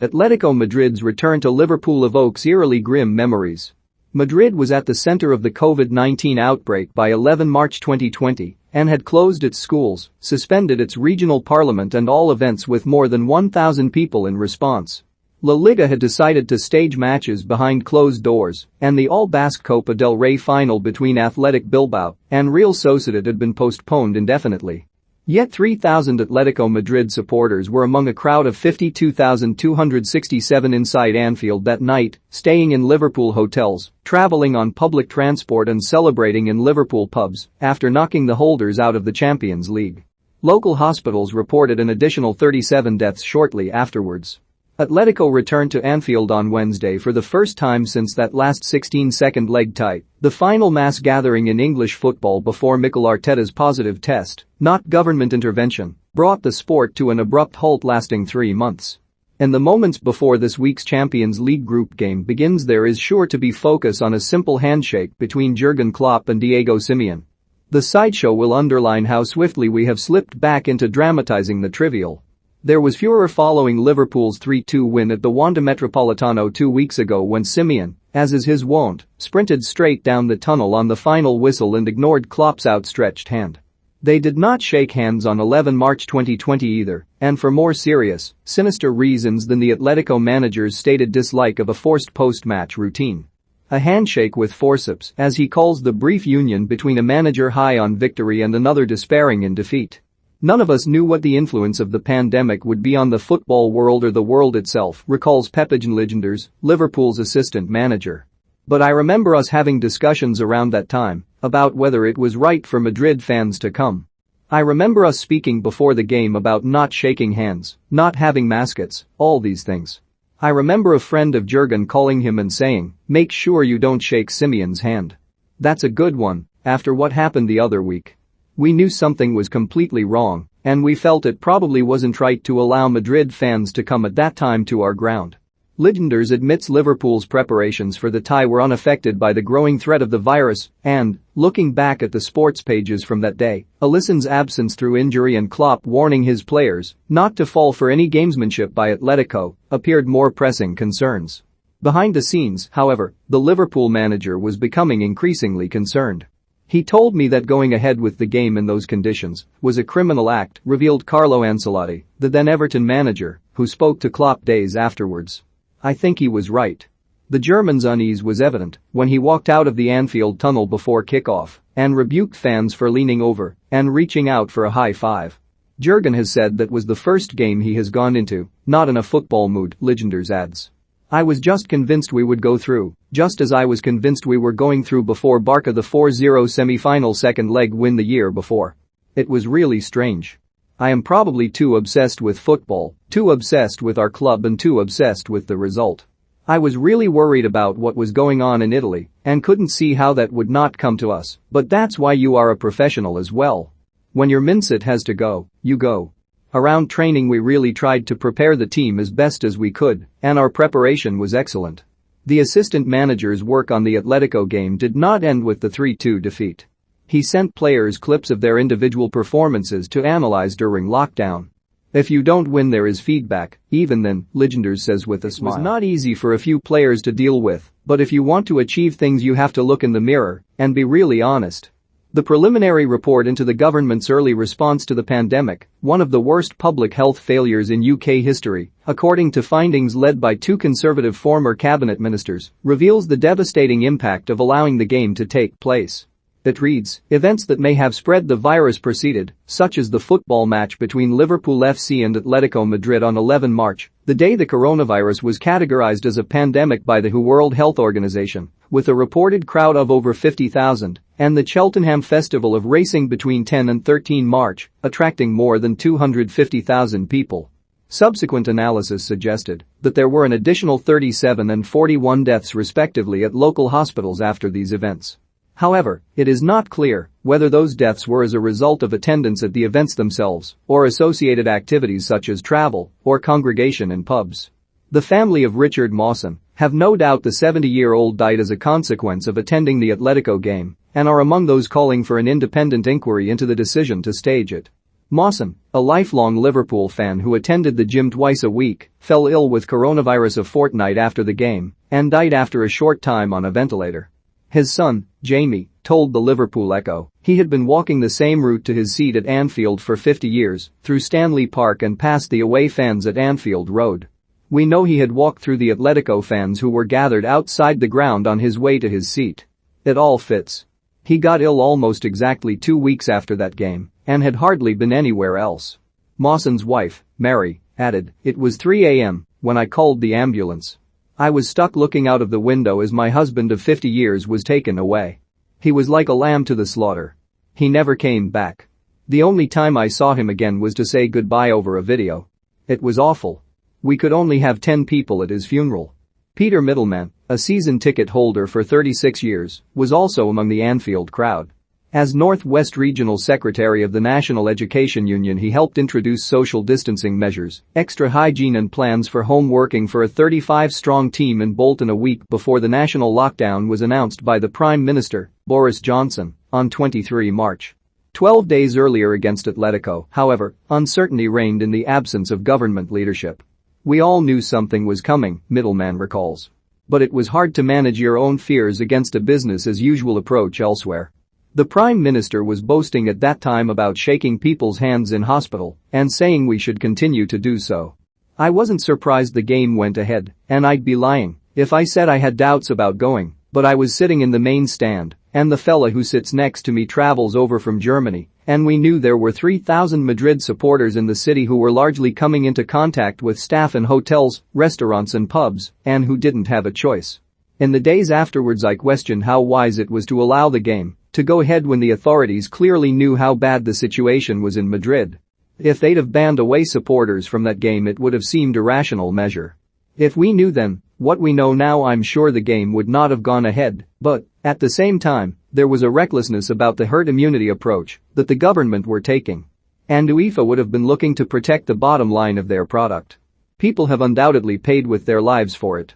Atlético Madrid's return to Liverpool evokes eerily grim memories. Madrid was at the center of the COVID-19 outbreak by 11 March 2020 and had closed its schools, suspended its regional parliament and all events with more than 1,000 people in response. La Liga had decided to stage matches behind closed doors, and the All-Basque Copa del Rey final between Athletic Bilbao and Real Sociedad had been postponed indefinitely. Yet 3,000 Atlético Madrid supporters were among a crowd of 52,267 inside Anfield that night, staying in Liverpool hotels, travelling on public transport and celebrating in Liverpool pubs after knocking the holders out of the Champions League. Local hospitals reported an additional 37 deaths shortly afterwards. Atletico returned to Anfield on Wednesday for the first time since that last 16-second leg tie, the final mass gathering in English football before Mikel Arteta's positive test, not government intervention, brought the sport to an abrupt halt lasting 3 months. In the moments before this week's Champions League group game begins, there is sure to be focus on a simple handshake between Jurgen Klopp and Diego Simeone. The sideshow will underline how swiftly we have slipped back into dramatizing the trivial. There was furor following Liverpool's 3-2 win at the Wanda Metropolitano 2 weeks ago when Simeone, as is his wont, sprinted straight down the tunnel on the final whistle and ignored Klopp's outstretched hand. They did not shake hands on 11 March 2020 either, and for more serious, sinister reasons than the Atletico manager's stated dislike of a forced post-match routine. A handshake with forceps, as he calls the brief union between a manager high on victory and another despairing in defeat. None of us knew what the influence of the pandemic would be on the football world or the world itself, recalls Pepijn Lijnders, Liverpool's assistant manager. But I remember us having discussions around that time about whether it was right for Madrid fans to come. I remember us speaking before the game about not shaking hands, not having mascots, all these things. I remember a friend of Jurgen calling him and saying, "Make sure you don't shake Simeone's hand. That's a good one," after what happened the other week. We knew something was completely wrong, and we felt it probably wasn't right to allow Madrid fans to come at that time to our ground. Lijnders admits Liverpool's preparations for the tie were unaffected by the growing threat of the virus and, looking back at the sports pages from that day, Alisson's absence through injury and Klopp warning his players not to fall for any gamesmanship by Atletico appeared more pressing concerns. Behind the scenes, however, the Liverpool manager was becoming increasingly concerned. He told me that going ahead with the game in those conditions was a criminal act, revealed Carlo Ancelotti, the then Everton manager, who spoke to Klopp days afterwards. I think he was right. The German's unease was evident when he walked out of the Anfield tunnel before kick-off and rebuked fans for leaning over and reaching out for a high five. Jurgen has said that was the first game he has gone into, not in a football mood, Lijnders adds. I was just convinced we would go through, just as I was convinced we were going through before Barca the 4-0 semi-final second leg win the year before. It was really strange. I am probably too obsessed with football, too obsessed with our club and too obsessed with the result. I was really worried about what was going on in Italy and couldn't see how that would not come to us, but that's why you are a professional as well. When your mindset has to go, you go. Around training we really tried to prepare the team as best as we could, and our preparation was excellent. The assistant manager's work on the Atletico game did not end with the 3-2 defeat. He sent players clips of their individual performances to analyze during lockdown. If you don't win there is feedback, even then, Lijnders says with a smile. It was not easy for a few players to deal with, but if you want to achieve things you have to look in the mirror and be really honest. The preliminary report into the government's early response to the pandemic, one of the worst public health failures in UK history, according to findings led by 2 conservative former cabinet ministers, reveals the devastating impact of allowing the game to take place. It reads, events that may have spread the virus proceeded, such as the football match between Liverpool FC and Atletico Madrid on 11 March, the day the coronavirus was categorized as a pandemic by the WHO World Health Organization, with a reported crowd of over 50,000, and the Cheltenham Festival of Racing between 10 and 13 March, attracting more than 250,000 people. Subsequent analysis suggested that there were an additional 37 and 41 deaths respectively at local hospitals after these events. However, it is not clear whether those deaths were as a result of attendance at the events themselves or associated activities such as travel or congregation in pubs. The family of Richard Mawson have no doubt the 70-year-old died as a consequence of attending the Atletico game and are among those calling for an independent inquiry into the decision to stage it. Mawson, a lifelong Liverpool fan who attended the gym twice a week, fell ill with coronavirus a fortnight after the game and died after a short time on a ventilator. His son, Jamie, told the Liverpool Echo he had been walking the same route to his seat at Anfield for 50 years, through Stanley Park and past the away fans at Anfield Road. We know he had walked through the Atlético fans who were gathered outside the ground on his way to his seat. It all fits. He got ill almost exactly 2 weeks after that game and had hardly been anywhere else. Mawson's wife, Mary, added, "It was 3 a.m. when I called the ambulance. I was stuck looking out of the window as my husband of 50 years was taken away. He was like a lamb to the slaughter. He never came back. The only time I saw him again was to say goodbye over a video. It was awful. We could only have 10 people at his funeral." Peter Middleman, a season ticket holder for 36 years, was also among the Anfield crowd. As North West Regional Secretary of the National Education Union, he helped introduce social distancing measures, extra hygiene and plans for home working for a 35-strong team in Bolton a week before the national lockdown was announced by the Prime Minister, Boris Johnson, on 23 March. 12 days earlier against Atletico, however, uncertainty reigned in the absence of government leadership. "We all knew something was coming," Middleman recalls. "But it was hard to manage your own fears against a business-as-usual approach elsewhere." The Prime Minister was boasting at that time about shaking people's hands in hospital and saying we should continue to do so. "I wasn't surprised the game went ahead, and I'd be lying if I said I had doubts about going, but I was sitting in the main stand, and the fella who sits next to me travels over from Germany, and we knew there were 3,000 Madrid supporters in the city who were largely coming into contact with staff in hotels, restaurants and pubs, and who didn't have a choice." In the days afterwards, I questioned how wise it was to allow the game to go ahead when the authorities clearly knew how bad the situation was in Madrid. If they'd have banned away supporters from that game, it would have seemed a rational measure. If we knew then what we know now, I'm sure the game would not have gone ahead, but, at the same time, there was a recklessness about the herd immunity approach that the government were taking. And UEFA would have been looking to protect the bottom line of their product. People have undoubtedly paid with their lives for it.